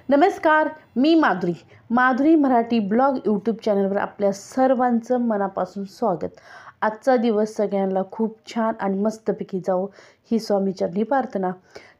नमस्कार, मी Madhuri Marathi blog YouTube चॅनलवर आपल्या सर्वांचं मनापासून स्वागत। आजचा दिवस सगळ्यांना खूप छान आणि मस्तपैकी जावो ही स्वामीचरणी प्रार्थना।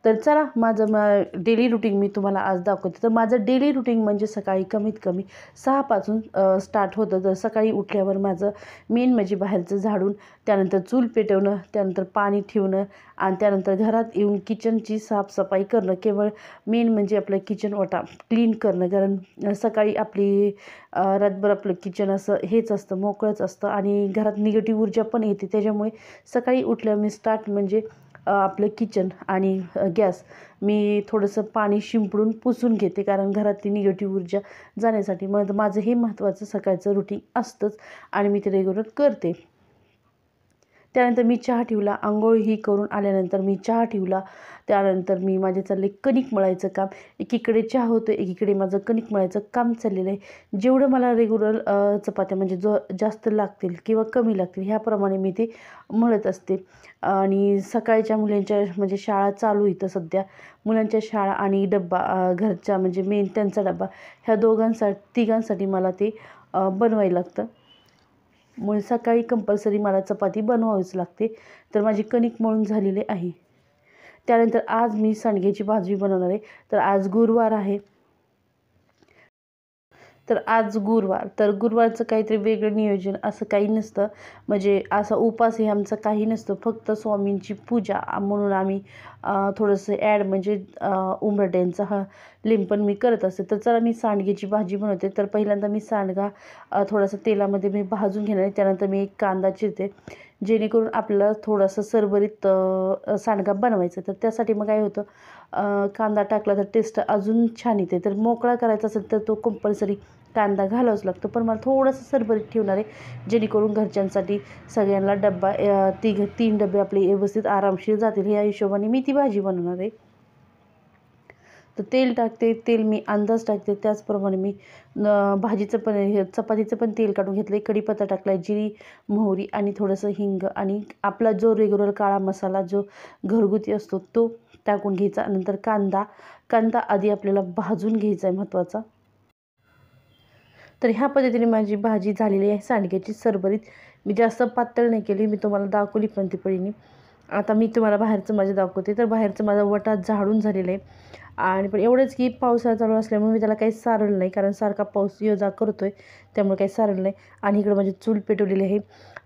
तर चला माझं डेली रुटीन मी तुम्हाला आज दाखवते। तर माझं डेली रुटीन म्हणजे सकाळी कमीत कमी 6 पासून स्टार्ट होतं। तर सकाळी उठल्यावर माझं मेन म्हणजे बाहेरचं झाडून, त्यानंतर चूल पेटवणं, त्यानंतर पाणी ठेवणं आणि त्यानंतर घरात येऊन किचनची साफसफाई करणं। केवळ मेन म्हणजे आपलं किचन ओटा क्लीन करणं, कारण सकाळी आपली रातभर आपलं किचन असं हेच असतं, मोकळंच असतं आणि घरात निगेटिव्ह ऊर्जा पण येते। त्याच्यामुळे सकाळी उठल्यावर मी स्टार्ट म्हणजे आपलं किचन आणि गॅस मी थोडंसं पाणी शिंपडून पुसून घेते, कारण घरातली निगेटिव्ह ऊर्जा जाण्यासाठी। मग माझं हे महत्त्वाचं सकाळचं रुटीन असतंच आणि मी ते रेग्युलर करते। त्यानंतर मी चहा ठेवला, अंघोळ ही करून आल्यानंतर मी चहा ठेवला। त्यानंतर मी माझे चालले कणिक मळायचं काम। एकीकडे चहा होतो, एकीकडे माझं कणिक मळायचं काम चाललेलं आहे। जेवढं मला रेग्युलर चपात्या म्हणजे जास्त लागतील किंवा कमी लागतील ह्याप्रमाणे मी ते मळत असते। आणि सकाळच्या मुलांच्या म्हणजे शाळा चालू इथं सध्या मुलांच्या शाळा आणि डब्बा घरच्या म्हणजे मेन त्यांचा डब्बा ह्या तिघांसाठी मला ते बनवायला लागतं। मग सकाळी कंपल्सरी मला चपाती बनवावीच लागते। तर माझी कणिक मळून झालेली आहे। त्यानंतर आज मी सांडग्याची भाजी बनवणार आहे। तर आज गुरुवार आहे। तर गुरुवारचं काहीतरी वेगळं नियोजन असं काही नसतं, म्हणजे असा उपास हे आमचा काही नसतं, फक्त स्वामींची पूजा म्हणून आम्ही थोडंसं ॲड म्हणजे उंबरठ्यांचा लिंपण मी करत असते। तर चला मी सांडग्याची भाजी बनवते। तर पहिल्यांदा मी सांडगा थोडासा तेलामध्ये मी भाजून घेणार आहे। त्यानंतर मी एक कांदा चिरते, जेणेकरून आपल्याला थोडासा सरभरीत सांडगा बनवायचा। तर त्यासाठी मग काय होतं, कांदा टाकला तर टेस्ट अजून छान येते। तर मोकळा करायचा असेल तर तो कंपल्सरी कांदा घालावाच लागतो, पण मला थोडंसं सरभरीत ठेवणार आहे, जेणेकरून घरच्यांसाठी सगळ्यांना डब्बा 3 डबे आपले व्यवस्थित आरामशीर जातील ह्या हिशोबाने मी ती भाजी बनवणार आहे। तर तेल टाकते, तेल मी अंदाज टाकते, त्याचप्रमाणे मी भाजीचं पण चपातीचं पण तेल काढून घेतलं आहे। कढीपत्ता टाकला आहे, जिरी मोहरी आणि थोडंसं हिंग आणि आपला जो रेग्युलर काळा मसाला जो घरगुती असतो तो टाकून घ्यायचा। नंतर कांदा आधी आपल्याला भाजून घ्यायचा आहे महत्त्वाचा। तर ह्या पद्धतीने माझी भाजी झालेली आहे सांडग्याची सरभरीत। मी जास्त पातळ नाही केली, मी तुम्हाला दाखवली पण ती पळीने। आता मी तुम्हाला बाहेरचं माझं दाखवते। तर बाहेरचं माझा वटा झाडून झालेलं आहे आणि पण एवढंच की पावसाळा चालू असल्यामुळे मी त्याला काही सारलं नाही, कारण सारखा पाऊस ये जा करतो आहे, त्यामुळे काही सारलं नाही। आणि इकडं माझी चूल पेटवलेली आहे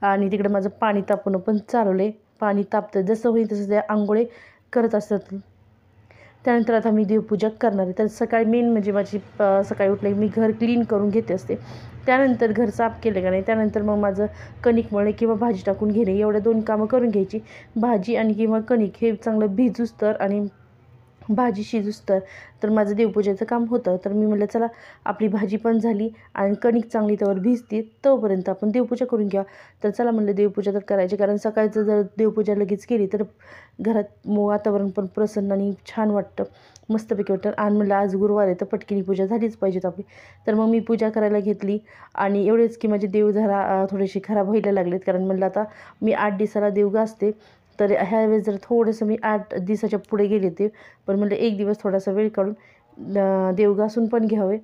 आणि तिकडं माझं पाणी तापवणं पण चालवलं आहे। पाणी तापतं, जसं होईल तसं त्या आंघोळे करत असतात। त्यानंतर आता मी देवपूजा करणार आहे। तर सकाळी मेन म्हणजे माझी सकाळी उठले मी घर क्लीन करून घेते असते। त्यानंतर घर साफ केलं का नाही, त्यानंतर मग माझं कणिक मळणे किंवा भाजी टाकून घेणे एवढे 2 कामं करून घ्यायची। भाजी आणि किंवा कणिक हे चांगलं भिजूस तर आणि भाजी शिजूस तर माझं देवपूजेचं काम होतं। तर मी म्हटलं चला आपली भाजी पण झाली आणि कणिक चांगली त्यावर भिजते, तोपर्यंत आपण देवपूजा करून घ्या। तर चला म्हणलं देवपूजा तर करायची, कारण सकाळचं जर देवपूजा लगेच केली तर घरात वातावरण पण प्रसन्न आणि छान वाटतं, मस्तपैकी वाटतं। आणि म्हणलं आज गुरुवार आहे तर पटकिनी पूजा झालीच पाहिजेत आपली। तर मग मी पूजा करायला घेतली आणि एवढेच की माझे देव जरा थोडेसे खराब व्हायला लागलेत, कारण म्हणलं आता मी 8 दिवसाला देव घासते। तर ह्यावेळेस जर थोडंसं मी 8 दिवसाच्या पुढे गेले ते, पण म्हणलं एक दिवस थोडासा वेळ काढून देव घासून पण घ्यावे।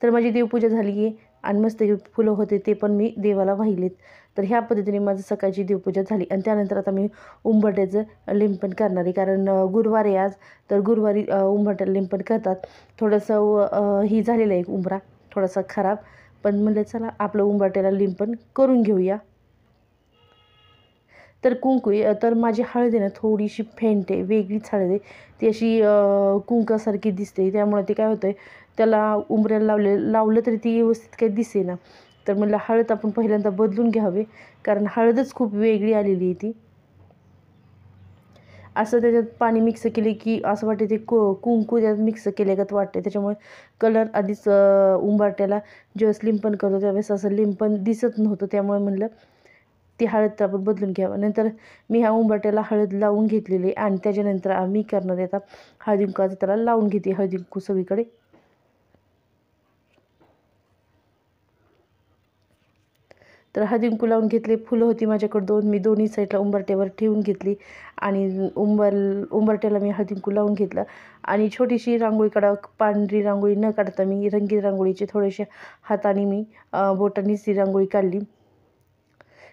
तर माझी देवपूजा झाली आहे आणि मस्त फुलं होते ते पण मी देवाला वाहिलेत। तर ह्या पद्धतीने माझं सकाळची देवपूजा झाली आणि त्यानंतर आता मी उंबरठ्याचं लिंपण करणार आहे, कारण गुरुवार आहे आज। तर गुरुवारी उंबरठ्याला लिंपण करतात। थोडंसं ही झालेलं आहे उंबरा थोडासा खराब, पण म्हणलं चला आपलं उंबरठ्याला लिंपण करून घेऊया। तर कुंकू तर माझी हळद आहे ना थोडीशी फेंट आहे, वेगळीच हळद आहे ती, अशी कुंकासारखी दिसते। त्यामुळे ते काय होतं आहे, त्याला उंबऱ्याला लावलं तरी ती व्यवस्थित काही दिसेना। तर म्हणलं हळद आपण पहिल्यांदा बदलून घ्यावे, कारण हळदच खूप वेगळी आलेली आहे ती। असं त्याच्यात पाणी मिक्स केले की असं वाटते ते कुंकू त्यात मिक्स केल्यागत वाटते। त्याच्यामुळे कलर आधीच उंबरठ्याला ज्यावेळेस लिंपण करतो त्यावेळेस असं लिंपण दिसत नव्हतं, त्यामुळे म्हणलं ती हळद तर आपण बदलून घ्यावं। नंतर मी ह्या उंबरठ्याला हळद लावून घेतलेली आणि त्याच्यानंतर मी करणार आहे आता हळदी कुंकवाचं त्याला लावून घेते हळदी कुंकू सगळीकडे। तर हळदी कुंकू लावून घेतले. फुलं होती माझ्याकडे 2, मी दोन्ही साईडला उंबरट्यावर ठेवून घेतली आणि उंबरट्याला मी हळदी कुंकू लावून घेतलं आणि छोटीशी रांगोळी पांढरी रांगोळी न काढता मी रंगीत रांगोळीचे थोडेसे हाताने मी बोटांनीच ती रांगोळी काढली.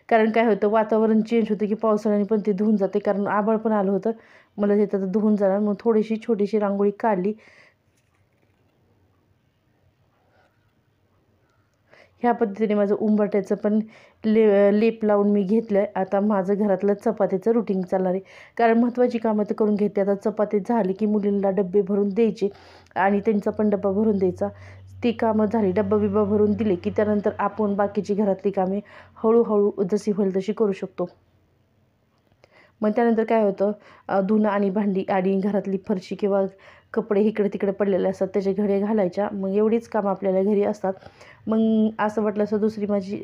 कारण काय होतं, वातावरण चेंज होतं की पावसाळ्याने पण ते धुवून जाते, कारण आभाळ पण आलं होतं, मला ते तर धुवून जाणार, मग थोडीशी छोटीशी रांगोळी काढली. ह्या पद्धतीने माझं उंबरठ्याचं पण लेप लावून मी घेतलं आहे. आता माझं घरातलं चपात्याचं रुटीन चालणार आहे, कारण महत्त्वाची कामं तर करून घेते. आता चपाती झाली की मुलींना डबे भरून द्यायचे आणि त्यांचा पण डबा भरून द्यायचा. ती कामं झाली, डब्बा भरून दिले की त्यानंतर आपण बाकीची घरातली कामे हळूहळू जशी होईल तशी करू शकतो. मग त्यानंतर काय होतं, धुणं आणि भांडी आणि घरातली फरशी किंवा कपडे इकडे तिकडे पडलेले असतात त्याचे घडे घालायच्या. मग एवढीच कामं आपल्याला घरी असतात. मग असं वाटलं असं दुसरी माझी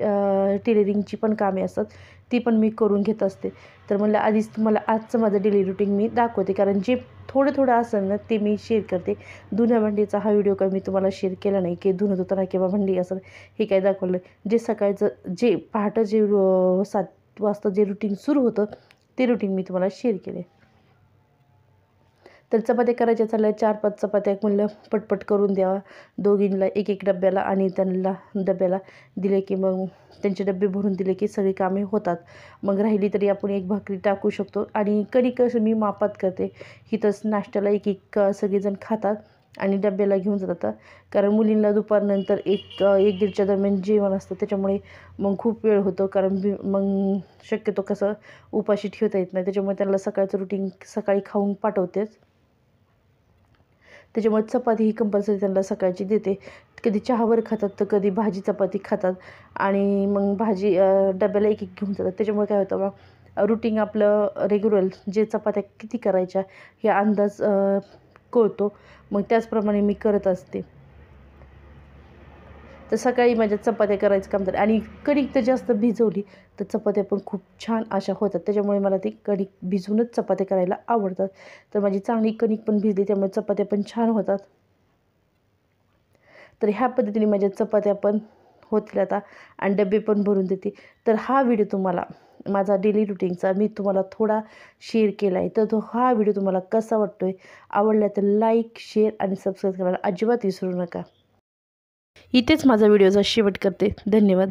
टेलरिंगची पण कामे असतात, ती पण मी करून घेत असते. तर म्हणलं आधीच तुम्हाला आजचं माझं डेली रुटीन मी दाखवते, कारण जे थोडं थोडं असेल ना ते मी शेअर करते. धुण्या भांडीचा हा व्हिडिओ काय मी तुम्हाला शेअर केला नाही की धुणं धुताना किंवा भांडी असं हे काय दाखवलं. जे सकाळचं जे पहाटं जे 7 वाजता जे रुटीन सुरू होतं ते रुटीन मी तुम्हाला शेअर केले. तर चपात्या करायच्या चालल्या, 4-5 चपात्या म्हणलं पटपट करून द्यावा दोघींना, एक डब्याला, आणि त्यांना डब्याला दिले की मग त्यांचे डबे भरून दिले की सगळी कामे होतात. मग राहिली तरी आपण एक भाकरी टाकू शकतो. आणि कणिक कसं मी मापात करते, इथंच नाश्त्याला एक सगळेजण खातात आणि डब्याला घेऊन जातात, कारण मुलींना दुपारनंतर 1-1:30च्या दरम्यान जेवण असतं, त्याच्यामुळे मग खूप वेळ होतो, कारण मग शक्यतो कसं उपाशी ठेवता येत नाही, त्याच्यामुळे त्यांना सकाळचं रुटीन सकाळी खाऊन पाठवतेच. त्याच्यामुळे चपाती ही कंपल्सरी त्यांना सकाळची देते. कधी चहावर खातात तर कधी भाजी चपाती खातात आणि मग भाजी डब्याला एक घेऊन जातात. त्याच्यामुळे काय होतं, मग रुटीन आपलं रेग्युलर जे चपात्या किती करायच्या हे अंदाज कळतो. मग त्याचप्रमाणे मी करत असते. तर सकाळी माझ्या चपात्या करायचं काम झालं आणि कणिक तर जास्त भिजवली तर चपात्या पण खूप छान अशा होतात. त्याच्यामुळे मला ती कणिक भिजवूनच चपात्या करायला आवडतात. तर माझी चांगली कणिक पण भिजली, त्यामुळे चपात्या पण छान होतात. तर ह्या पद्धतीने माझ्या चपात्या पण होतील आता आणि डबे पण भरून देते. तर हा व्हिडिओ तुम्हाला माझा डेली रुटीनचा मी तुम्हाला थोडा शेअर केला आहे. तर हा व्हिडिओ तुम्हाला कसा वाटतो आहे, आवडला तर लाईक, शेअर आणि सबस्क्राईब करायला अजिबात विसरू नका. इथेच माझा व्हिडिओचा शेवट करते. धन्यवाद.